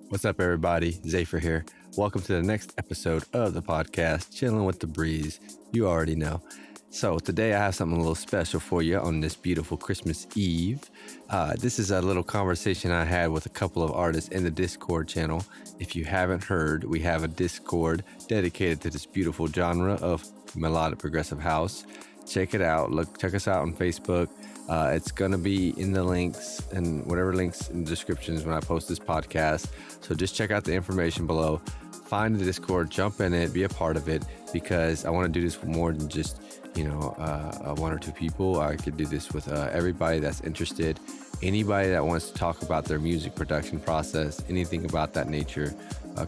What's up, everybody? Zafer here. Welcome to the next episode of the podcast, Chillin with the Breeze. You already know. So today I have something a little special for you on this beautiful Christmas Eve. This is a little conversation I had with a couple of artists in the Discord channel. If you haven't heard, we have a Discord dedicated to this beautiful genre of melodic progressive house. Check it out. Check us out on Facebook. It's going to be in the links and whatever links in the descriptions when I post this podcast. So just check out the information below. Find the Discord, jump in it, be a part of it, because I want to do this for more than just, one or two people. I could do this with everybody that's interested. Anybody that wants to talk about their music production process, anything about that nature,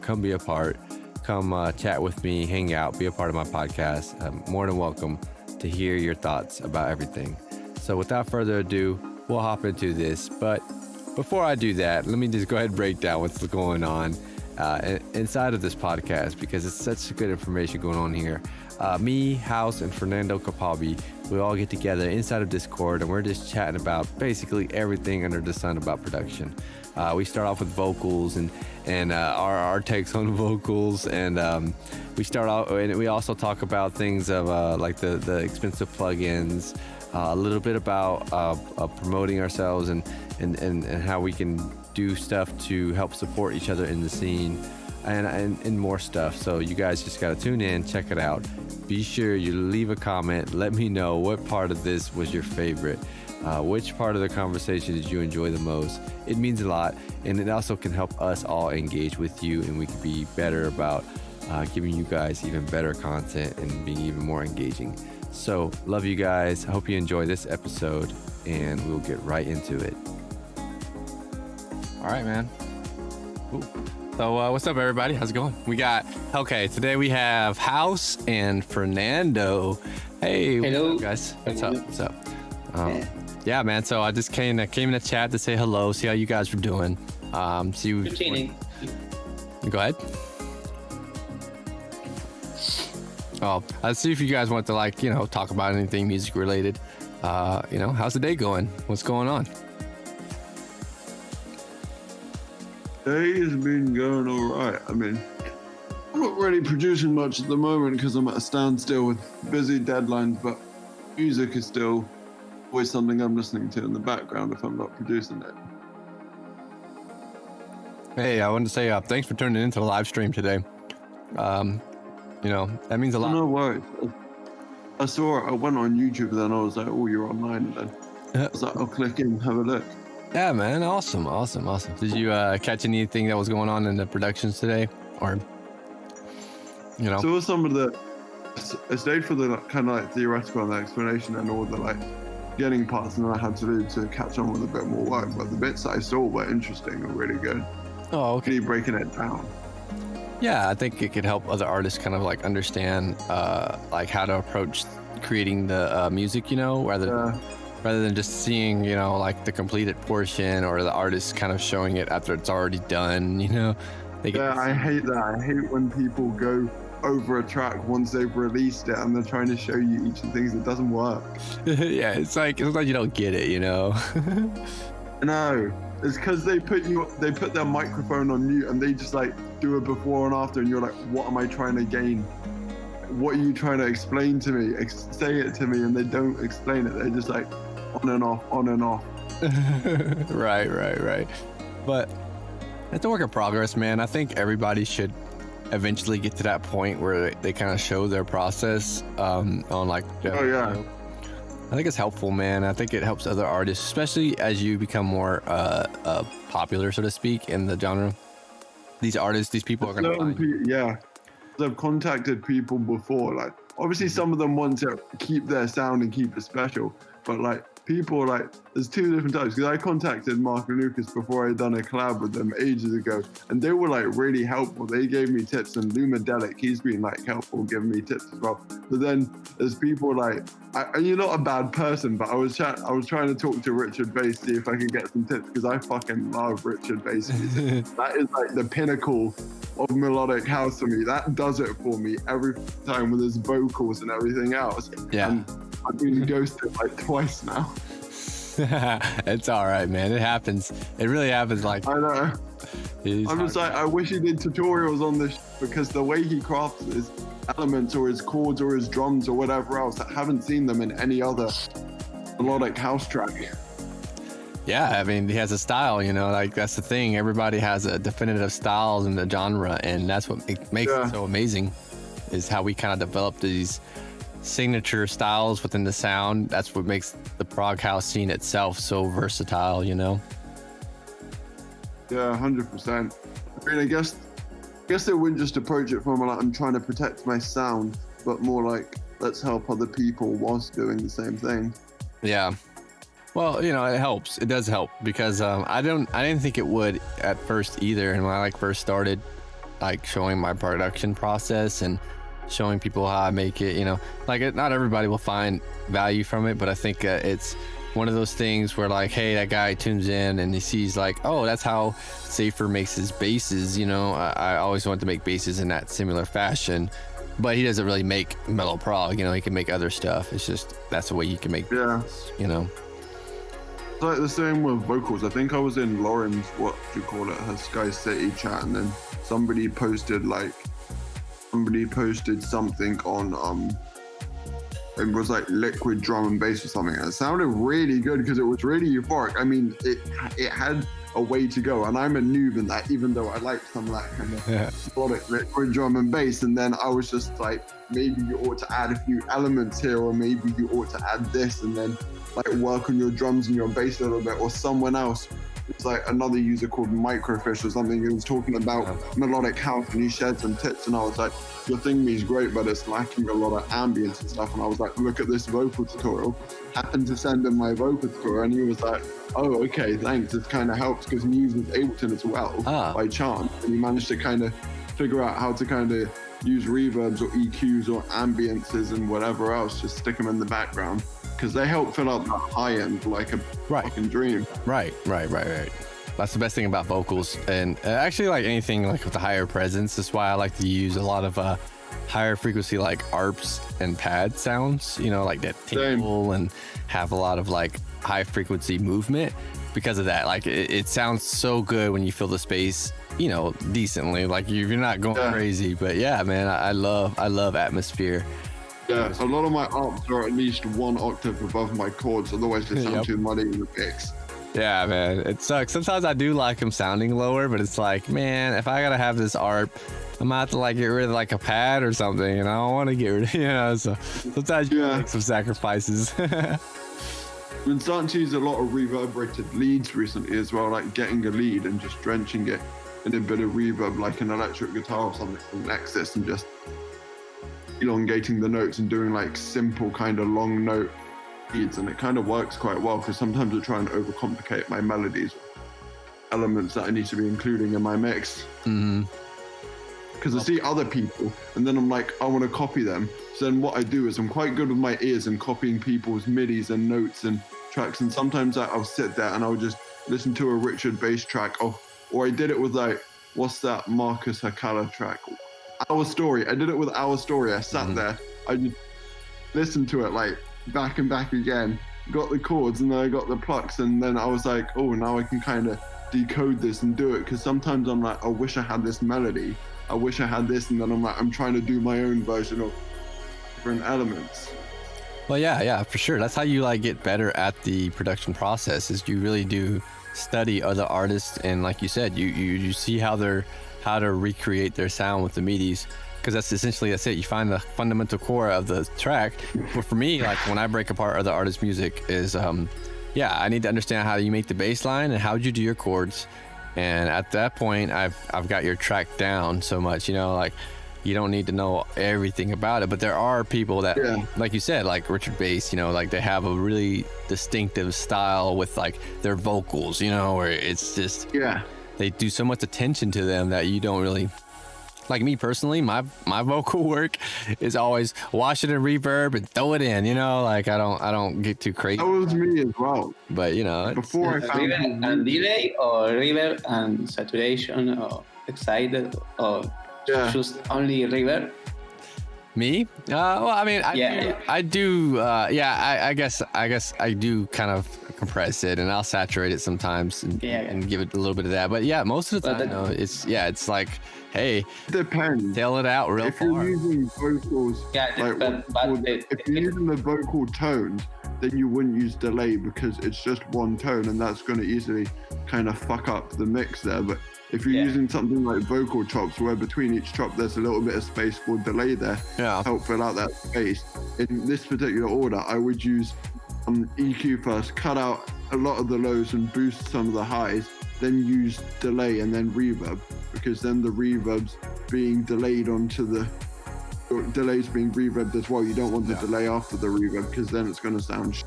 come be a part. Come chat with me, hang out, be a part of my podcast. I'm more than welcome to hear your thoughts about everything. So without further ado, we'll hop into this. But before I do that, let me just go ahead and break down what's going on inside of this podcast, because it's such good information going on here. Me, Houce, and Fernando Capalbi, we all get together inside of Discord, and we're just chatting about basically everything under the sun about production. We start off with vocals and our takes on vocals, and we start out, and we also talk about things of like the expensive plugins, a little bit about promoting ourselves and how we can do stuff to help support each other in the scene, and more stuff. So you guys just got to tune in, check it out. Be sure you leave a comment. Let me know what part of this was your favorite. Which part of the conversation did you enjoy the most? It means a lot, and it also can help us all engage with you, and we can be better about giving you guys even better content and being even more engaging. So, love you guys. I hope you enjoy this episode, and we'll get right into it. All right, man. Ooh. So, what's up, everybody? How's it going? Today we have Houce and Fernando. Hey, hello, what's up, guys? What's up? Yeah, man. So I just came in the chat to say hello, see how you guys were doing. See you. Go ahead. Oh, let's see if you guys want to talk about anything music related. How's the day going? What's going on? Day has been going all right. I mean, I'm not really producing much at the moment because I'm at a standstill with busy deadlines, but music is still always something I'm listening to in the background if I'm not producing it. Hey, I wanted to say thanks for turning into the live stream today. That means a lot. No worries. I saw it. I went on YouTube, and then I was like, "Oh, you're online." And then I was like, "I'll click in, have a look." Yeah, man. Awesome. Did you catch anything that was going on in the productions today, or Saw some of the. I stayed for the kind of theoretical and the explanation and all the getting parts, and I had to do to catch on with a bit more work. But the bits that I saw were interesting and really good. Oh, okay. Really breaking it down. Yeah, I think it could help other artists kind of understand how to approach creating the music, rather than just seeing, the completed portion or the artist kind of showing it after it's already done, I hate that. I hate when people go over a track once they've released it and they're trying to show you each of the things that doesn't work. Yeah, it's like you don't get it, No, it's because they put their microphone on mute and they just do a before and after, and you're like, what am I trying to gain? What are you trying to explain to me? Say it to me, and they don't explain it. They're just on and off, on and off. Right. But it's a work in progress, man. I think everybody should eventually get to that point where they kind of show their process on Oh yeah. I think it's helpful, man. I think it helps other artists, especially as you become more popular, so to speak, in the genre. These artists, these people are going to find you. Yeah. I've contacted people before. Obviously some of them want to keep their sound and keep it special, but people there's two different types, because I contacted Mark and Lucas before I'd done a collab with them ages ago, and they were really helpful. They gave me tips, and Lumadelic, he's been helpful giving me tips as well. But then there's people and you're not a bad person, but I was trying to talk to Richard Bass, see if I could get some tips, because I fucking love Richard Bass music. That is the pinnacle of melodic house for me. That does it for me every time with his vocals and everything else. Yeah. And I've been ghosted twice now. It's all right, man. It happens. It really happens. I know. I'm just like, I wish he did tutorials on this because the way he crafts his elements or his chords or his drums or whatever else, I haven't seen them in any other melodic house track. Yeah, I mean, he has a style, you know, like that's the thing. Everybody has a definitive styles in the genre, and that's what makes it so amazing, is how we kind of develop these signature styles within the sound. That's what makes the prog house scene itself so versatile, you know? Yeah, 100%. I mean, I guess they wouldn't just approach it from like, I'm trying to protect my sound, but more like, let's help other people whilst doing the same thing. Yeah. Well, you know, it helps. It does help because I didn't think it would at first either. And when I first started showing my production process and showing people how I make it, you know, not everybody will find value from it, but I think it's one of those things where hey, that guy tunes in and he sees oh, that's how Safer makes his basses. You know, I always wanted to make basses in that similar fashion, but he doesn't really make mellow prog. You know, he can make other stuff. It's just that's the way you can make. Yeah. Basses, you know. It's like the same with vocals. I think I was in Lauren's, her Sky City chat, and then somebody posted something on it was liquid drum and bass or something, and it sounded really good because it was really euphoric. I mean, it had a way to go, and I'm a noob in that, even though I like some of that kind of melodic liquid drum and bass. And then I was just maybe you ought to add a few elements here, or maybe you ought to add this, and then work on your drums and your bass a little bit. Or someone else, it's another user called Microfish or something, who was talking about melodic house, and he shared some tips, and I was like, your thing is great, but it's lacking a lot of ambience and stuff. And I was like, look at this vocal tutorial. Happened to send him my vocal tutorial, and he was like, oh, okay, thanks. It kind of helps because he uses Ableton as well by chance, and he managed to kind of figure out how to kind of use reverbs or EQs or ambiences and whatever else, just stick them in the background, because they help fill out the high end like a fucking dream. Right. That's the best thing about vocals, and actually anything with a higher presence. That's why I like to use a lot of higher frequency ARPs and pad sounds, you know, that tinkle and have a lot of high frequency movement because of that. It sounds so good when you fill the space, you know, decently. You're not going crazy, but yeah, man, I love atmosphere. Yeah, a lot of my ARPs are at least 1 octave above my chords, otherwise they sound too muddy in the mix. Yeah, man, it sucks. Sometimes I do like them sounding lower, but it's man, if I gotta have this ARP, I'm gonna have to get rid of a pad or something, and I don't want to get rid of, you know, so sometimes you make some sacrifices. I've been starting to use a lot of reverberated leads recently as well, getting a lead and just drenching it in a bit of reverb, like an electric guitar or something from Nexus, and just elongating the notes and doing simple kind of long note leads, and it kind of works quite well because sometimes I try and overcomplicate my melodies, elements that I need to be including in my mix. Because I see other people and then I'm I want to copy them. So then what I do is I'm quite good with my ears and copying people's midis and notes and tracks, and sometimes I'll sit there and I'll just listen to a Richard bass track, or I did it with what's that Marcus Hakala track? Our Story. I did it with Our Story. I sat there, I just listened to it back and back again, got the chords, and then I got the plucks, and then I was oh, now I can kind of decode this and do it, because sometimes I'm I wish I had this melody, I wish I had this, and then I'm trying to do my own version of different elements. Well, yeah, for sure. That's how you get better at the production process, is you really do study other artists, and like you said, you see how to recreate their sound with the midis, because that's it. You find the fundamental core of the track. But for me, when I break apart other artists' music is I need to understand how you make the bass line and how you do your chords, and at that point I've got your track down so much, you know, you don't need to know everything about it. But there are people that like you said, Richard Bass, you know, they have a really distinctive style with their vocals, you know, where it's just they do so much attention to them that you don't really, me personally, my vocal work is always wash it in reverb and throw it in, you know, I don't get too crazy. That was me as well. But you know, before I found reverb and delay, or reverb and saturation, or excited, or just only reverb. Me? Well, I mean, Yeah. I do. I guess I do kind of compress it, and I'll saturate it sometimes, and give it a little bit of that. But yeah, most of the time, no, it's like, hey, Depends. tail it out real If far. you're using vocals, if you're using the vocal tones, then you wouldn't use delay because it's just one tone, and that's going to easily kind of fuck up the mix there. But if you're using something like vocal chops, where between each chop there's a little bit of space for delay there, help fill out that space. In this particular order, I would use EQ first, cut out a lot of the lows and boost some of the highs, then use delay and then reverb, because then the reverb's being delayed onto the delays being reverbed as well. You don't want the delay after the reverb, because then it's going to sound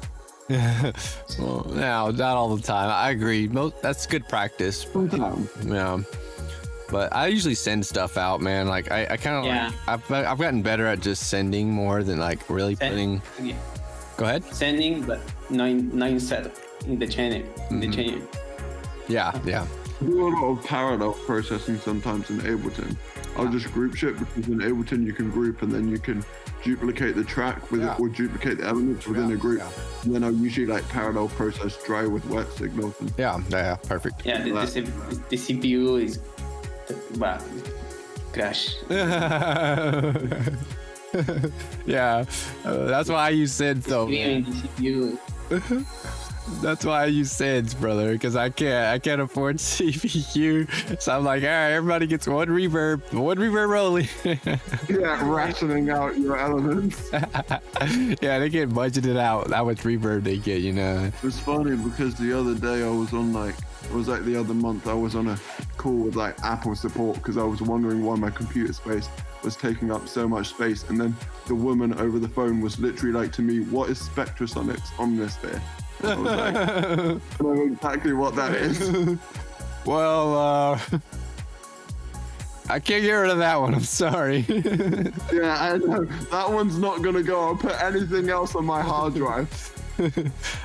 Well, no, not all the time. I agree. That's good practice. Yeah. But I usually send stuff out, man. Like I kind of like, I've gotten better at just sending more than like really putting. Yeah. Go ahead. Sending, but nine set in the channel. Yeah. I do a lot of parallel processing sometimes in Ableton. I'll just group shit, because in Ableton you can group and then you can duplicate the track with it, or duplicate the elements within a group. And then I'll usually like parallel process dry with wet signals. Yeah, perfect. Yeah, the CPU is crash. Yeah, that's why I use synths though. That's why I use synths, brother, because I can't afford CPU. So I'm like, all right, everybody gets one reverb rolling. Yeah, rationing out your elements. Yeah, they get budgeted out how much reverb they get, you know. It's funny because the other day I was on the other month I was on a call with like Apple support, because I was wondering why my computer space was taking up so much space, and then the woman over the phone was literally like to me, "What is Spectrasonics Omnisphere?" I was like, I know exactly what that is. Well, I can't get rid of that one. I'm sorry. Yeah, I know. That one's not gonna go. I'll put anything else on my hard drive.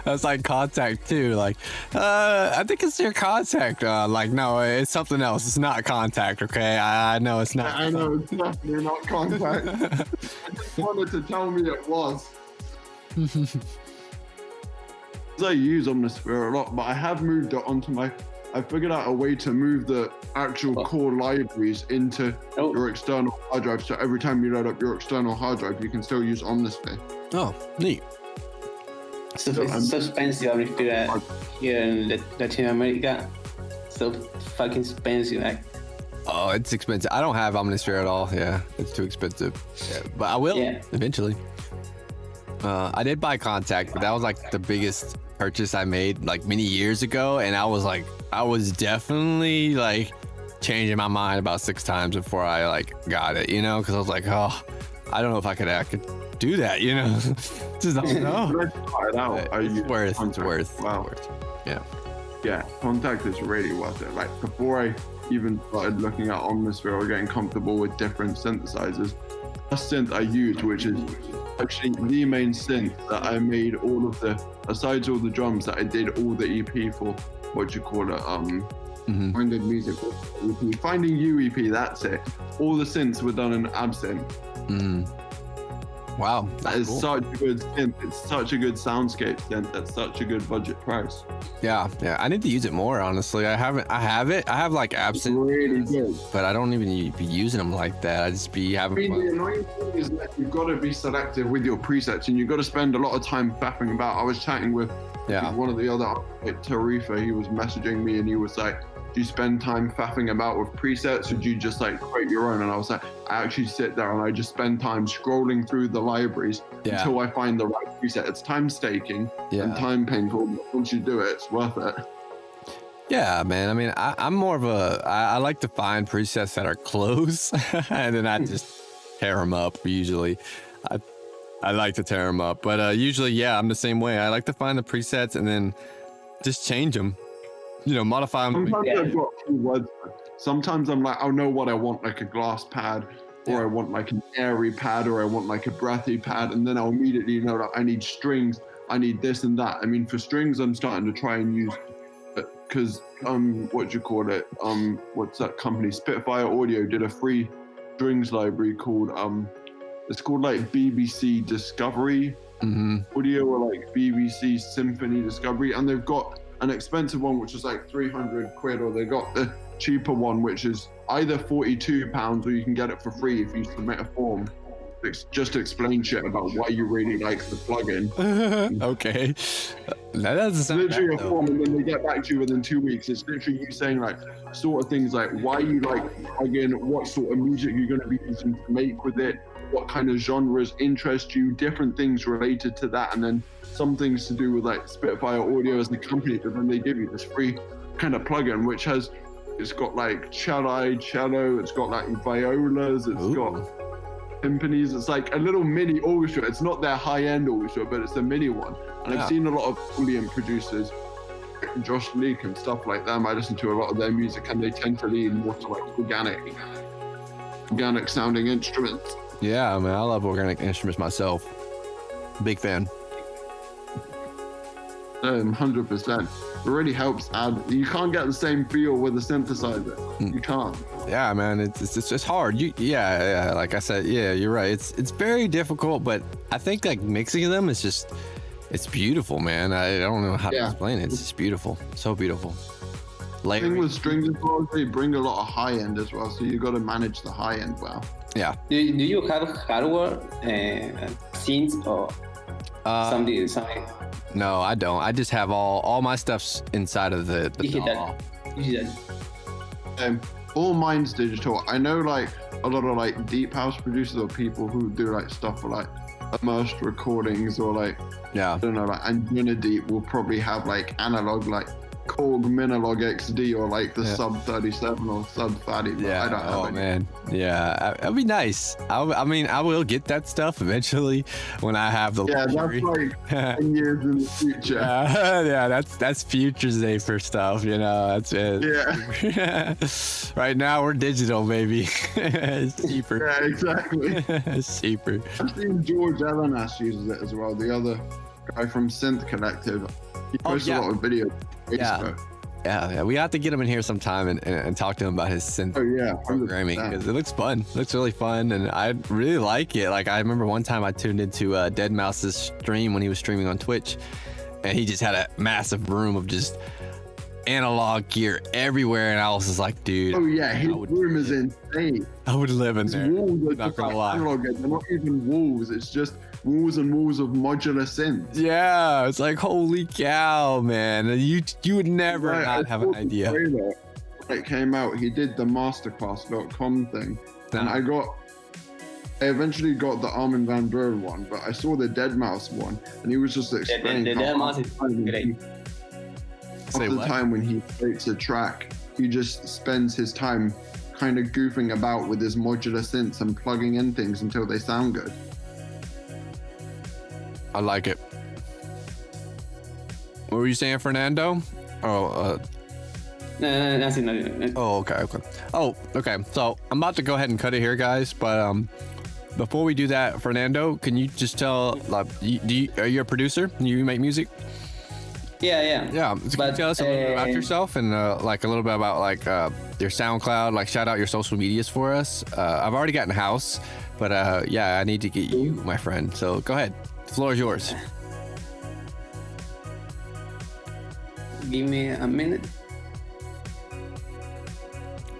That's like contact too. Like, I think it's your contact. Like, no, it's something else. It's not contact. Okay, I know it's not. I know it's definitely not contact. I just wanted to tell me it was. I use Omnisphere a lot, but I have moved it onto I figured out a way to move the actual core libraries into your external hard drive. So every time you load up your external hard drive, you can still use Omnisphere. Oh, neat. So it's so expensive Omnisphere here in Latin America. So fucking expensive. Like, oh, it's expensive. I don't have Omnisphere at all. Yeah, it's too expensive. Yeah, but I will eventually. I did buy Contact, but that was like the biggest purchase I made like many years ago, and I was definitely like changing my mind about 6 times before I like got it, you know, because I was like, oh, I don't know if I could do that, you know. Just don't know. Let's try it out. It's worth. Wow. Yeah, Contact is really worth it. Like before I even started looking at Omnisphere or getting comfortable with different synthesizers, the synth I used, which is actually the main synth that I made all of the, besides all the drums, that I did all the EP for, Finding Music EP. Finding You EP, that's it. All the synths were done in Absynth. Wow, that is cool. Such a good synth. It's such a good soundscape synth. That's such a good budget price. Yeah. I need to use it more, honestly. I have it. I have like Absynth, really good, but I don't even be using them like that. I just be having fun. The annoying thing is that you've got to be selective with your presets, and you've got to spend a lot of time faffing about. I was chatting with one of the other, like Tarifa. He was messaging me, and he was like, do you spend time faffing about with presets, or do you just like create your own? And I was like, I actually sit there and I just spend time scrolling through the libraries until I find the right preset. It's time staking and time painful, but once you do it, it's worth it. Yeah, man. I mean, I'm more of I like to find presets that are close, and then I just tear them up. Usually, I like to tear them up, but usually, I'm the same way. I like to find the presets and then just change them. You know, modify them. Sometimes I've got keywords. Sometimes I'm like, I know what I want, like a glass pad, or I want like an airy pad, or I want like a breathy pad, and then I'll immediately know that I need strings, I need this and that. I mean, for strings, I'm starting to try and use, because what's that company? Spitfire Audio did a free strings library called It's called like BBC Discovery audio, or like BBC Symphony Discovery, and they've got an expensive one which is like 300 quid, or they got the cheaper one which is either £42 or you can get it for free if you submit a form. It's just explain shit about why you really like the plugin. Okay. That doesn't sound literally bad, a form, and then they get back to you within 2 weeks. It's literally you saying like sort of things like why you like the plugin, what sort of music you're going to be using to make with it, what kind of genres interest you, different things related to that, and then some things to do with like Spitfire Audio as the company. But then they give you this free kind of plugin which has, it's got like cello, it's got like violas, it's got timpanis. It's like a little mini orchestra. It's not their high-end orchestra, but it's a mini one. And I've seen a lot of brilliant producers, Josh Leake and stuff like them. I listen to a lot of their music, and they tend to lean more to like organic sounding instruments. Yeah, I mean, I love organic instruments myself. Big fan. 100%. It really helps add. You can't get the same feel with a synthesizer. You can't. Yeah, man, it's just hard. Yeah, like I said, yeah, you're right. It's very difficult, but I think like mixing them is just, it's beautiful, man. I don't know how to explain it. It's just beautiful, so beautiful. The thing with strings as well, they bring a lot of high end as well, so you got to manage the high end well. Yeah. Do you have hardware, synths, or something? No, I don't. I just have all my stuff's inside of the DAW. All mine's digital. I know like a lot of like deep house producers or people who do like stuff for like immersed recordings, or like I don't know, like Anjuna Deep will probably have like analog, like Korg Minilog XD, or like the sub 37 or sub 30. But I don't have any. Man, that'd be nice. I mean, I will get that stuff eventually when I have the luxury. That's like 10 years in the future. That's future Zafer stuff, you know. That's it. Yeah. Right now we're digital, baby. It's cheaper. Yeah, exactly. It's cheaper. I've seen George Elenas uses it as well, the other guy from Synth Collective. He posts a lot of videos on Facebook. Yeah, we have to get him in here sometime and talk to him about his synth programming, because it looks fun. It looks really fun, and I really like it. Like, I remember one time I tuned into Dead Mouse's stream when he was streaming on Twitch, and he just had a massive room of just analog gear everywhere, and I was just like, dude. Oh yeah, his room is insane. I would live in there. Walls are not gonna lie. Analog. They're not even walls. It's just walls and walls of modular synths. Yeah, it's like, holy cow, man. You would never not have an idea. When it came out, he did the masterclass.com thing, and I eventually got the Armin van Buuren one, but I saw the Dead Mouse one, and he was just explaining the Dead Mouse is great. Time when he creates a track, he just spends his time kind of goofing about with his modular synths and plugging in things until they sound good. I like it. What were you saying, Fernando? No, nothing. Oh, okay. Oh, okay. So I'm about to go ahead and cut it here, guys. But before we do that, Fernando, can you just tell? Like, are you a producer? Do you make music? Yeah. So can you tell us a little bit about yourself, and like a little bit about like your SoundCloud, like shout out your social medias for us. I've already gotten Houce, but I need to get you, my friend. So go ahead. The floor is yours. Give me a minute.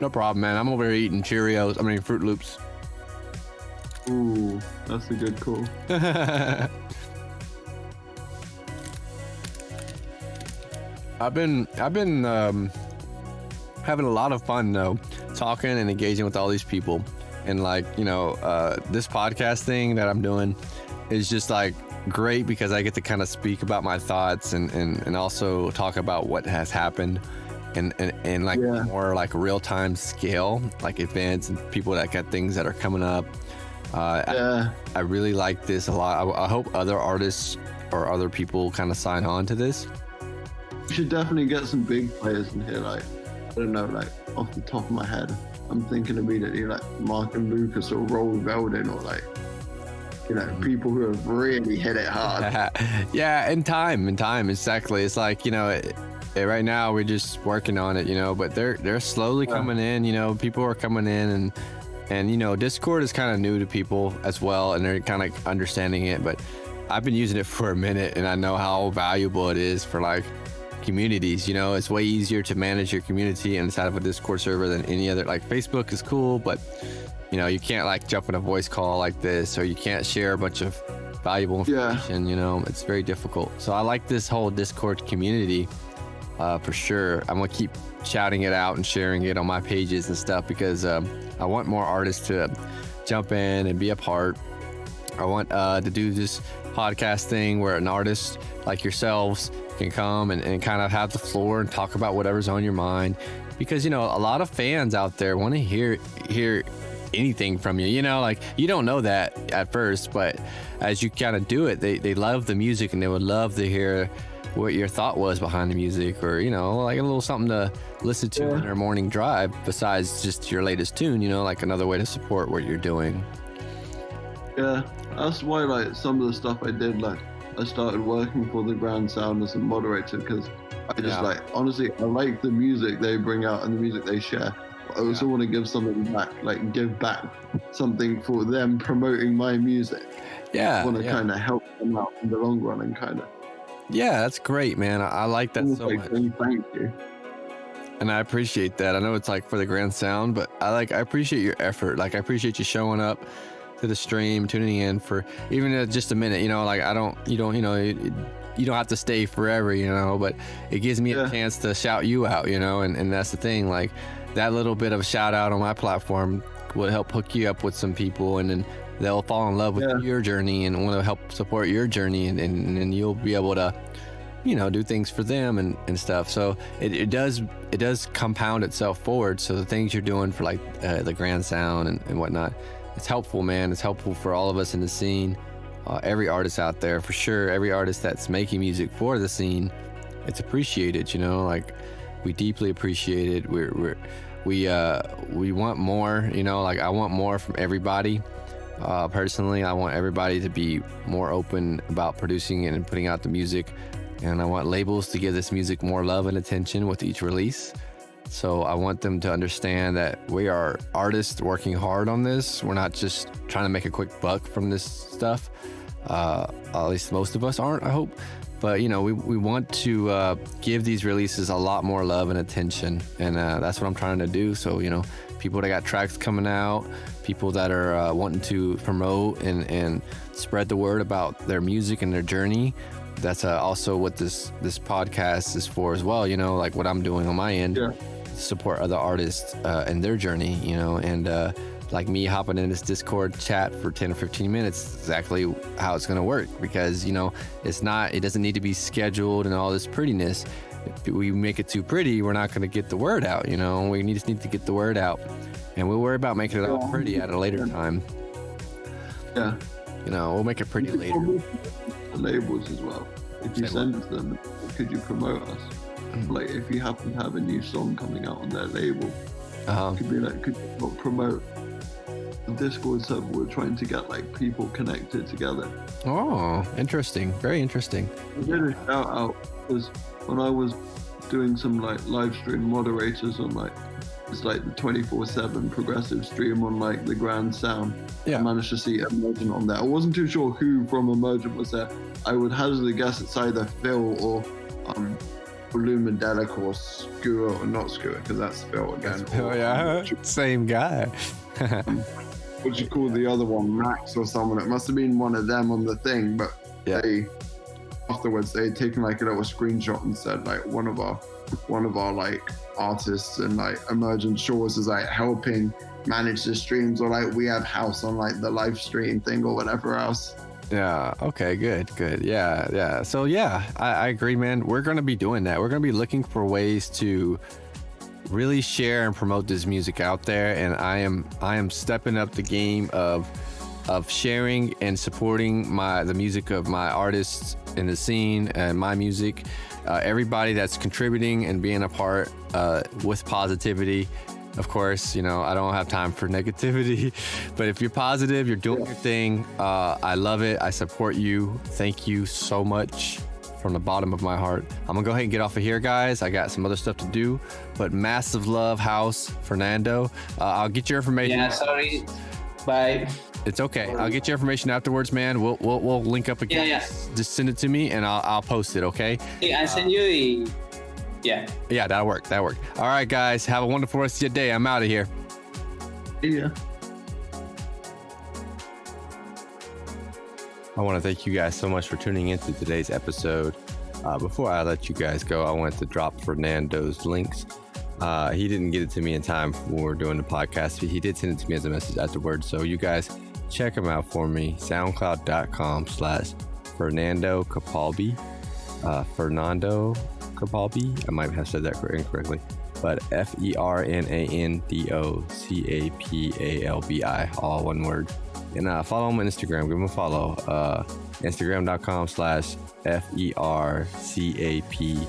No problem, man. I'm over here eating Froot Loops. Ooh, that's a good call. I've been having a lot of fun though, talking and engaging with all these people, and like, you know, this podcast thing that I'm doing is just like great because I get to kind of speak about my thoughts and also talk about what has happened and like more like real time scale, like events and people that got things that are coming up. I really like this a lot. I hope other artists or other people kind of sign on to this. You should definitely get some big players in here. Like, I don't know, like off the top of my head, I'm thinking immediately like Mark and Lucas or Roll Veldin, or like, you know, people who have really hit it hard. Yeah, in time, exactly. It's like, you know, right now we're just working on it, you know, but they're slowly coming in. You know, people are coming in, and And Discord is kind of new to people as well, and they're kind of understanding it, but I've been using it for a minute, and I know how valuable it is for like communities. It's way easier to manage your community inside of a Discord server than any other. Like Facebook is cool, but you can't like jump in a voice call like this, or you can't share a bunch of valuable information. It's very difficult. So I like this whole Discord community for sure. I'm gonna keep shouting it out and sharing it on my pages and stuff, because I want more artists to jump in and be a part. I want to do this podcast thing where an artist like yourselves can come and kind of have the floor and talk about whatever's on your mind, because a lot of fans out there want to hear anything from you. Like, you don't know that at first, but as you kind of do it, they love the music, and they would love to hear what your thought was behind the music, or like a little something to listen to on their morning drive besides just your latest tune, like another way to support what you're doing. Yeah, that's why like some of the stuff I did, like I started working for the Grand Sound as a moderator, because I just like, honestly, I like the music they bring out and the music they share. I also want to give something back, like give back something for them promoting my music. I want to kind of help them out in the long run, and kind of. Yeah, that's great, man. I like that so much. Thank you. And I appreciate that. I know it's like for the Grand Sound, but I appreciate your effort. Like, I appreciate you showing up to the stream, tuning in for even just a minute. Like you don't have to stay forever, but it gives me a chance to shout you out, and that's the thing. Like, that little bit of a shout out on my platform will help hook you up with some people, and then they'll fall in love with your journey and want to help support your journey, and you'll be able to do things for them and stuff. So it does compound itself forward. So the things you're doing for like the Grand Sound and whatnot, it's helpful, man. It's helpful for all of us in the scene, every artist out there for sure. Every artist that's making music for the scene, it's appreciated. Like, we deeply appreciate it. We want more. Like, I want more from everybody. Personally, I want everybody to be more open about producing it and putting out the music, and I want labels to give this music more love and attention with each release. So I want them to understand that we are artists working hard on this. We're not just trying to make a quick buck from this stuff. At least most of us aren't, I hope. But we want to give these releases a lot more love and attention, and that's what I'm trying to do. So people that got tracks coming out, people that are wanting to promote and spread the word about their music and their journey. That's also what this podcast is for as well. Like what I'm doing on my end, support other artists and their journey. And like me hopping in this Discord chat for 10 or 15 minutes, exactly how it's going to work, because it doesn't need to be scheduled and all this prettiness. If we make it too pretty, we're not going to get the word out. We just need to get the word out, and we'll worry about making it all pretty at a later time. We'll make it pretty later. The labels as well. If you send it to them, could you promote us? Like, if you happen to have a new song coming out on their label, could be like, could you help promote the Discord server? We're trying to get like people connected together. Oh, interesting. Very interesting. I did a shout out because when I was doing some like live stream moderators on like, it's like the 24/7 progressive stream on like the Grand Sound. I managed to see Emergent on there. I wasn't too sure who from Emergent was there. I would hazard a guess it's either Phil or Lumendelic or Skewer, or not Skewer, because that's Phil again. Oh yeah, same guy. What you call the other one, Max or someone? It must have been one of them on the thing, but they afterwards they had taken like a little screenshot and said like one of our like artists and like Emergent Shores is like helping manage the streams, or like we have Houce on like the live stream thing or whatever else. Yeah. Okay. Good. Yeah. So I agree, man. We're going to be doing that. We're going to be looking for ways to really share and promote this music out there. And I am stepping up the game of sharing and supporting the music of my artists in the scene and my music. Everybody that's contributing and being a part with positivity. Of course, I don't have time for negativity, but if you're positive, you're doing your thing. I love it. I support you. Thank you so much from the bottom of my heart. I'm gonna go ahead and get off of here, guys. I got some other stuff to do, but massive love, Houce, Fernando. I'll get your information. Yeah, sorry. Bye. It's okay. I'll get your information afterwards, man. We'll link up again. Yeah. Just send it to me and I'll post it, okay? Yeah, I send you the... Yeah. Yeah, that'll work. All right, guys. Have a wonderful rest of your day. I'm out of here. Yeah. I want to thank you guys so much for tuning into today's episode. Before I let you guys go, I wanted to drop Fernando's links. He didn't get it to me in time for doing the podcast, but he did send it to me as a message afterwards. So you guys check him out for me. SoundCloud.com/Fernando Capalbi. Fernando Capalbi. I might have said that incorrectly, but FernandoCapalbi, all one word. And follow him on Instagram. Give him a follow. Instagram.com/FerCapalbi.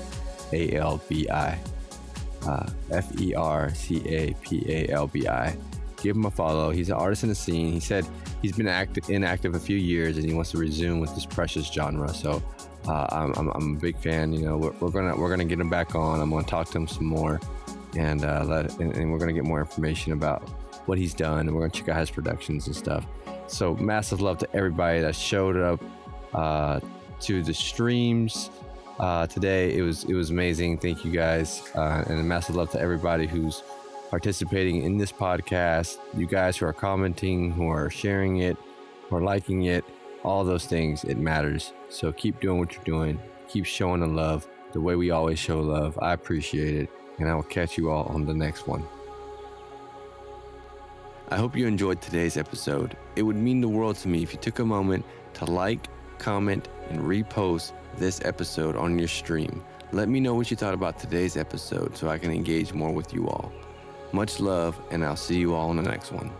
FerCapalbi. Give him a follow. He's an artist in the scene. He said he's been inactive a few years and he wants to resume with this precious genre. So I'm a big fan. You know, we're gonna get him back on. I'm gonna talk to him some more, and we're gonna get more information about what he's done, and we're gonna check out his productions and stuff. So massive love to everybody that showed up to the streams today. It was amazing. Thank you guys, and a massive love to everybody who's participating in this podcast. You guys who are commenting, who are sharing it, who are liking it, all those things, it matters. So keep doing what you're doing. Keep showing the love the way we always show love. I appreciate it, and I will catch you all on the next one. I hope you enjoyed today's episode. It would mean the world to me if you took a moment to like, comment, and repost this episode on your stream. Let me know what you thought about today's episode so I can engage more with you all. Much love, and I'll see you all on the next one.